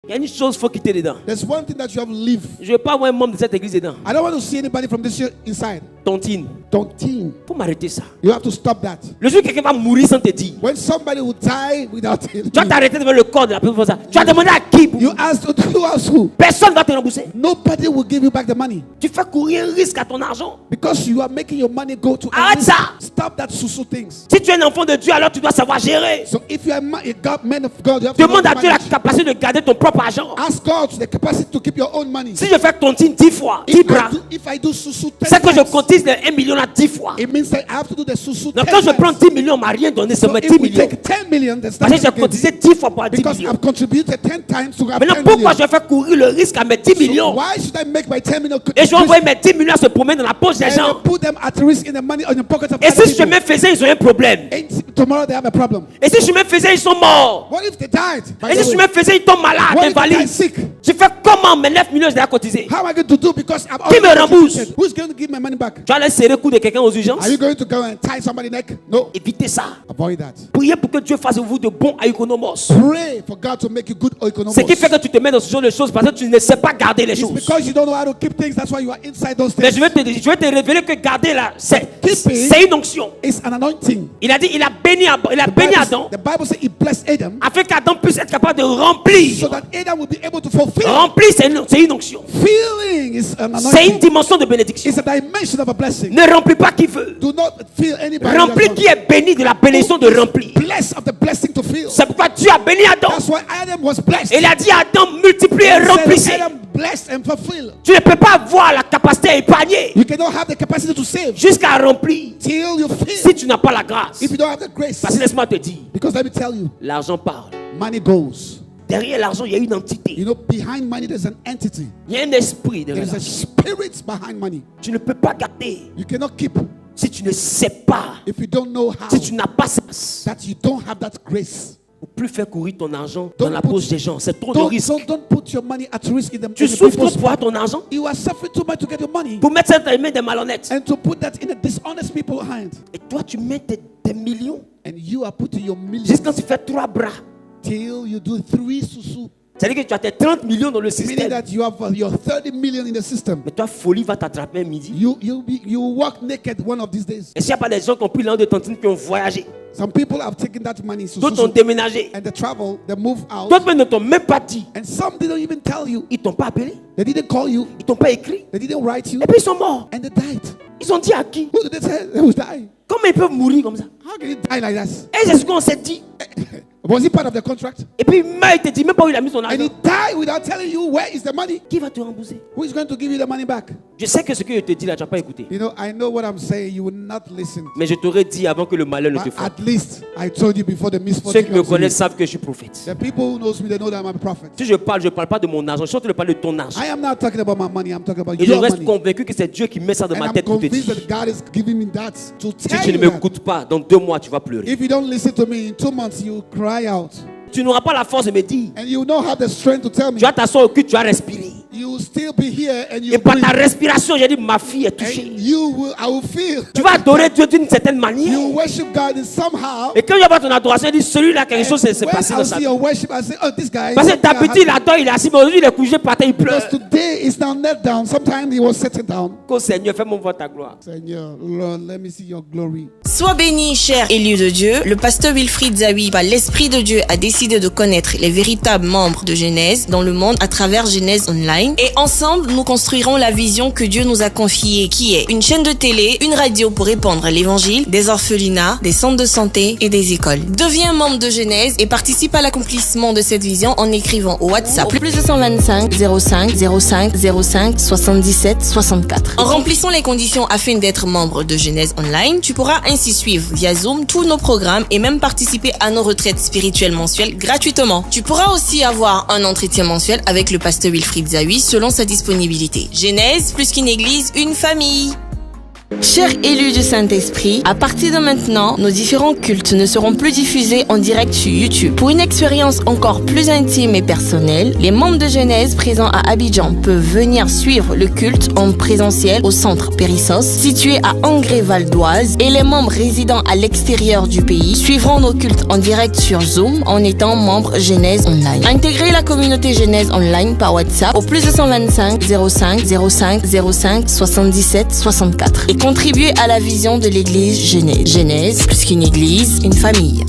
Il y a une chose qu'il faut quitter dedans. There's one thing that you have to leave. Je ne veux pas avoir un membre de cette église dedans. I don't want to see anybody from this year inside. Tontine. Tontine. Faut m'arrêter ça. You have to stop that. Le jour où quelqu'un va mourir sans te dire. When somebody will die without Tu vas t'arrêter devant le corps de la personne pour ça. Tu vas demander à qui pour... You ask who else who? Personne ne va te rembourser. Nobody will give you back the money. Tu fais courir un risque à ton argent. Because you are making your money go to Arrête ça. Stop that susu things. Si tu es un enfant de Dieu, alors tu dois savoir gérer. So if you are a man of God, you have to Demande à Dieu la manage. capacité de garder ton propre argent. Ask God the capacity to keep your own money. Si je fais tontine 10 fois, 10 bras, If I do susu 10 c'est que je times, cotise les 1 million à 10 fois. it means that I have to do the susu 10 Donc quand je times. prends 10 millions, on m'a rien donné, So seulement if 10 we millions. take 10 million, that's Parce que not j'ai again. cotisé 10 fois pour 10 Because millions. I've contributed 10 times to have Maintenant, 10 pourquoi million. je fais courir le risque à mes 10 So millions? why should I make my 10 million Et je vais envoyer mes 10 millions à se promener dans la poche des and gens. put them at risk in the money on the pocket of Et other si je people? me faisais, ils ont un problème. And tomorrow they have a problem. Et si je me faisais, ils sont morts. What if they died? By Et the si je way? me faisais, ils tombent malades, What if they die invalides. sick? Je fais comment mes 9 millions, je les ai cotisés? How am I going to do? Because I've Qui me already rembourse? contributed. Who's going to give my money back? Tu vas aller serrer le cou de quelqu'un aux urgences? Are you going to go and tie somebody's neck? No. Évitez ça. Avoid that. Priez pour que Dieu fasse de vous de bons économos. Pray for God to make you good economos. Ce qui fait que tu te mets dans ce genre de choses parce que tu ne sais pas garder les It's choses. because you don't know how to keep things. That's why you are inside those Mais things. je vais te révéler que garder là, c'est Keeping une onction. It's an anointing. Il a dit, il a béni Adam The Bible says He blessed Adam afin qu'Adam puisse être capable de remplir. so that Adam will be able to fulfill. Remplir, c'est une onction. Feeling is an C'est une anointing. dimension de bénédiction. It's a dimension of a blessing. Ne remplis pas qui veut. Do not feel anybody. Remplis qui est béni de la bénédiction de remplir. Blessed of the blessing to feel. C'est pourquoi Dieu a béni Adam. That's why Adam was blessed. Il a dit à Adam, multiplie et He said, remplissez. Adam blessed and fulfill. Tu ne peux pas avoir la capacité à épargner You cannot have the capacity to save jusqu'à remplir till you feel. si tu n'as pas la grâce. If you don't have the grace, Parce que laisse-moi te dire, because let me tell you, l'argent parle. money goes. Derrière l'argent, il y a une entité. You know, behind money there's an entity. Il y a un esprit There derrière is a l'argent. spirit behind money. Tu ne peux pas garder You cannot keep si tu ne sais pas, if you don't know how. si tu n'as pas ça. That you don't have that grace. Pour plus faire courir ton argent dans Don't la put- poche des gens. C'est trop de Don't, risque. don't put your money at risk in the Tu in the souffres trop people's- pour avoir ton argent. You are suffering too much to get your money Pour mettre ça dans les mains des malhonnêtes. and to put that in a dishonest people's hand. Et toi, tu mets des millions. And you are putting your millions Jusqu'à quand tu fais 3 bras. till you do 3 susu. C'est-à-dire que tu as tes 30 millions dans le Meaning système. that you have your 30 million in the system. Mais toi, folie va t'attraper à midi. You walk naked one of these days. Et s'il n'y a pas des gens qui ont pris l'an de tantine qui ont voyagé, Some people have taken that money d'autres ont susu, déménagé, and they travel, they move out, d'autres même ne t'ont même pas dit. and some didn't even tell you. Ils t'ont pas appelé, They didn't call you. ils t'ont pas écrit. They didn't write you, Et puis ils sont morts. and they died. Ils ont dit à qui? Who did they say they would die? Comment ils peuvent mourir comme ça? How can you die like that? Et c'est ce qu'on s'est dit. Was he part of the contract? Et puis il meurt, il te dit même pas où il a mis son And argent. he died without telling you where is the money. Qui va te rembourser? Who is going to give you the money back? Je sais que ce que je te dis là, tu n'as pas écouté. You know, I know what I'm saying. You will not listen. Mais je t'aurais dit avant que le malheur ne te But frappe. at least I told you before the Ceux misfortune qui me comes to you. connaissent savent que je suis prophète. The people who knows me, they know that I'm a prophet. Si je parle pas de mon argent. Je suis en train de parler de ton argent. I am not talking about my money. I'm talking about Et je your reste money. convaincu que c'est Dieu qui met ça dans And ma I'm tête pour te convinced dire. that God is giving me that to Si tell tu ne you that. m'écoutes pas, dans 2 mois, tu vas pleurer. If you don't listen to me, in 2 months you will cry out. Tu n'auras pas la force de me dire. And you will not have the strength to tell me. Tu vas t'asseoir au cul, tu vas respirer. You will still be here and you Et par breathe. ta respiration, j'ai dit, ma fille est touchée. And you will, I will feel. Tu vas adorer Dieu d'une certaine manière. You worship God in somehow. Et quand il y a ton adoration, il dit, celui-là, quelque chose s'est When passé dans I sa see vie. your worship, I say, oh, this guy. Parce que something d'habitude, il happened. adore, il est assis, mais aujourd'hui, il est couché par terre, il pleure. Because today is now knelt down. Sometimes he was sitting down. Oh Seigneur, fais-moi voir ta gloire. Seigneur, Lord, let me see your glory. Sois béni, cher élu de Dieu. Le pasteur Wilfried Zawi, par l'Esprit de Dieu, a décidé de connaître les véritables membres de Genèse dans le monde à travers Genèse Online. Et ensemble, nous construirons la vision que Dieu nous a confiée, qui est une chaîne de télé, une radio pour répandre l'évangile, des orphelinats, des centres de santé et des écoles. Deviens membre de Genèse et participe à l'accomplissement de cette vision en écrivant au WhatsApp plus 225 05 05 05 77 64. En remplissant les conditions afin d'être membre de Genèse Online, tu pourras ainsi suivre via Zoom tous nos programmes et même participer à nos retraites spirituelles mensuelles gratuitement. Tu pourras aussi avoir un entretien mensuel avec le pasteur Wilfried Zawi selon sa disponibilité. Genèse, plus qu'une église, une famille. Chers élus du Saint-Esprit, à partir de maintenant, nos différents cultes ne seront plus diffusés en direct sur YouTube. Pour une expérience encore plus intime et personnelle, les membres de Genèse présents à Abidjan peuvent venir suivre le culte en présentiel au centre Périssos, situé à Angré-Val d'Oise, et les membres résidant à l'extérieur du pays suivront nos cultes en direct sur Zoom en étant membres Genèse Online. Intégrez la communauté Genèse Online par WhatsApp au plus 225 05 05 05 77 64 et contribuer à la vision de l'église Genèse. Genèse, plus qu'une église, une famille.